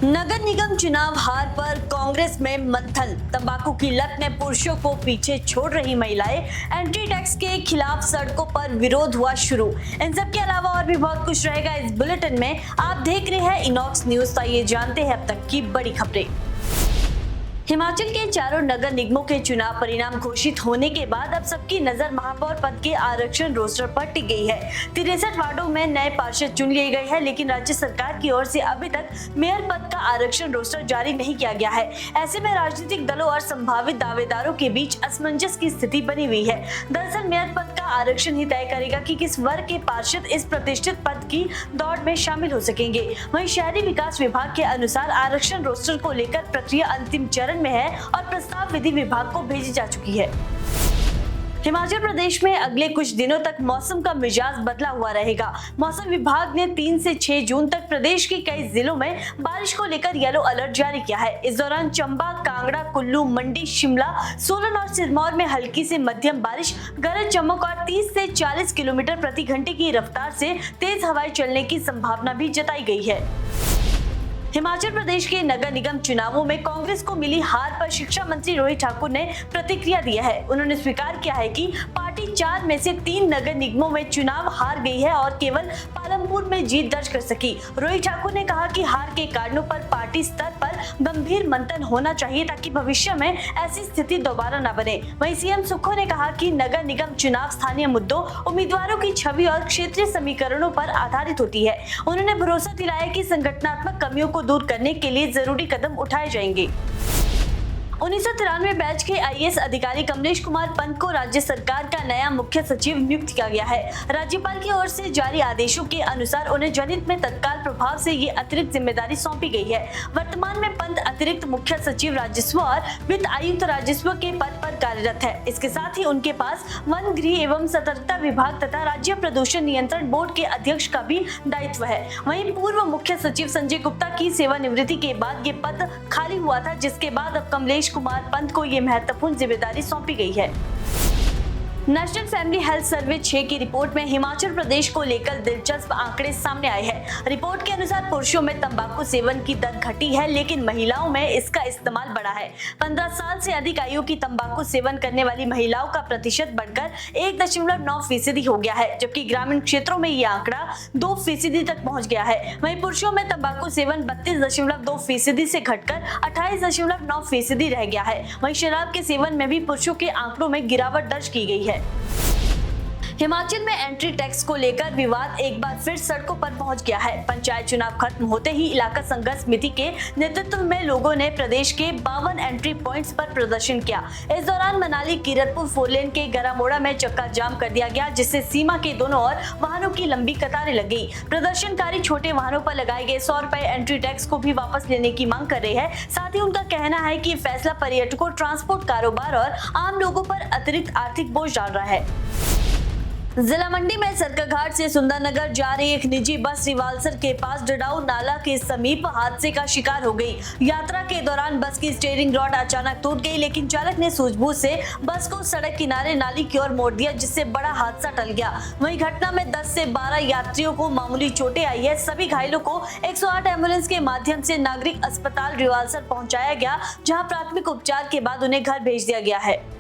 नगर निगम चुनाव हार पर कांग्रेस में मंथन। तंबाकू की लत में पुरुषों को पीछे छोड़ रही महिलाएं, एंट्री टैक्स के खिलाफ सड़कों पर विरोध हुआ शुरू। इन सब के अलावा और भी बहुत कुछ रहेगा इस बुलेटिन में। आप देख रहे हैं इनॉक्स न्यूज। तो आइए जानते हैं अब तक की बड़ी खबरें। हिमाचल के चारों नगर निगमों के चुनाव परिणाम घोषित होने के बाद अब सबकी नजर महापौर पद के आरक्षण रोस्टर पर टिक गई है। 63 वार्डों में नए पार्षद चुन लिए गए हैं, लेकिन राज्य सरकार की ओर से अभी तक मेयर पद का आरक्षण रोस्टर जारी नहीं किया गया है। ऐसे में राजनीतिक दलों और संभावित दावेदारों के बीच असमंजस की स्थिति बनी हुई है। दरअसल मेयर पद का आरक्षण ही तय करेगा कि किस वर्ग के पार्षद इस प्रतिष्ठित पद की दौड़ में शामिल हो सकेंगे। वहीं शहरी विकास विभाग के अनुसार आरक्षण रोस्टर को लेकर प्रक्रिया अंतिम चरण में है और प्रस्ताव विधि विभाग को भेजी जा चुकी है। हिमाचल प्रदेश में अगले कुछ दिनों तक मौसम का मिजाज बदला हुआ रहेगा। मौसम विभाग ने 3 से 6 जून तक प्रदेश के कई जिलों में बारिश को लेकर येलो अलर्ट जारी किया है। इस दौरान चंबा, कांगड़ा, कुल्लू, मंडी, शिमला, सोलन और सिरमौर में हल्की से मध्यम बारिश, गरज चमक और 30 से 40 किलोमीटर प्रति घंटे की रफ्तार से तेज हवाएं चलने की संभावना भी जताई गई है। हिमाचल प्रदेश के नगर निगम चुनावों में कांग्रेस को मिली हार पर शिक्षा मंत्री रोहित ठाकुर ने प्रतिक्रिया दी है। उन्होंने स्वीकार किया है कि पार्टी 4 में से 3 नगर निगमों में चुनाव हार गई है और केवल पालमपुर में जीत दर्ज कर सकी। रोहित ठाकुर ने कहा कि हार के कारणों पर पार्टी स्तर पर गंभीर मंथन होना चाहिए ताकि भविष्य में ऐसी स्थिति दोबारा न बने। वहीं सीएम सुक्खू ने कहा कि नगर निगम चुनाव स्थानीय मुद्दों, उम्मीदवारों की छवि और क्षेत्रीय समीकरणों पर आधारित होती है। उन्होंने भरोसा दिलाया कि संगठनात्मक कमियों को दूर करने के लिए जरूरी कदम उठाए जाएंगे। 1993 बैच के आईएएस अधिकारी कमलेश कुमार पंत को राज्य सरकार का नया मुख्य सचिव नियुक्त किया गया है। राज्यपाल की ओर से जारी आदेशों के अनुसार उन्हें जनहित में तत्काल प्रभाव से ये अतिरिक्त जिम्मेदारी सौंपी गई है। वर्तमान में पंत अतिरिक्त मुख्य सचिव राजस्व और वित्त आयुक्त राजस्व के पद पर कार्यरत है। इसके साथ ही उनके पास वन, गृह एवं सतर्कता विभाग तथा राज्य प्रदूषण नियंत्रण बोर्ड के अध्यक्ष का भी दायित्व है। वहीं पूर्व मुख्य सचिव संजय गुप्ता की सेवानिवृत्ति के बाद ये पद खाली हुआ था, जिसके बाद अब कमलेश कुमार पंत को ये महत्वपूर्ण जिम्मेदारी सौंपी गई है। नेशनल फैमिली हेल्थ सर्वे 6 की रिपोर्ट में हिमाचल प्रदेश को लेकर दिलचस्प आंकड़े सामने आए हैं। रिपोर्ट के अनुसार पुरुषों में तंबाकू सेवन की दर घटी है, लेकिन महिलाओं में इसका इस्तेमाल बढ़ा है। 15 साल से अधिक आयु की तंबाकू सेवन करने वाली महिलाओं का प्रतिशत बढ़कर 1.9% हो गया है, जबकि ग्रामीण क्षेत्रों में ये आंकड़ा 2% तक पहुंच गया है। वहीं पुरुषों में तंबाकू सेवन 32.2% से घटकर 28.9% रह गया है। वहीं शराब के सेवन में भी पुरुषों के आंकड़ों में गिरावट दर्ज की गई है। हिमाचल में एंट्री टैक्स को लेकर विवाद एक बार फिर सड़कों पर पहुंच गया है। पंचायत चुनाव खत्म होते ही इलाका संघर्ष समिति के नेतृत्व में लोगों ने प्रदेश के 52 एंट्री पॉइंट्स पर प्रदर्शन किया। इस दौरान मनाली कीरतपुर 4 लेन के गरामोड़ा में चक्का जाम कर दिया गया, जिससे सीमा के दोनों ओर वाहनों की लंबी कतारें लग गई। प्रदर्शनकारी छोटे वाहनों पर लगाए गए 100 रुपए एंट्री टैक्स को भी वापस लेने की मांग कर रहे हैं। साथ ही उनका कहना है कि फैसला पर्यटकों, ट्रांसपोर्ट कारोबार और आम लोगों पर अतिरिक्त आर्थिक बोझ डाल रहा है। जिला मंडी में सरकाघाट से सुंदरनगर जा रही एक निजी बस रिवाल्सर के पास डडाऊ नाला के समीप हादसे का शिकार हो गई। यात्रा के दौरान बस की स्टीयरिंग रॉड अचानक टूट गई, लेकिन चालक ने सूझबूझ से बस को सड़क किनारे नाली की ओर मोड़ दिया, जिससे बड़ा हादसा टल गया। वहीं घटना में 10 से 12 यात्रियों को मामूली चोटें आई है। सभी घायलों को 108 एम्बुलेंस के माध्यम से नागरिक अस्पताल रिवाल्सर पहुंचाया गया, जहां प्राथमिक उपचार के बाद उन्हें घर भेज दिया गया है।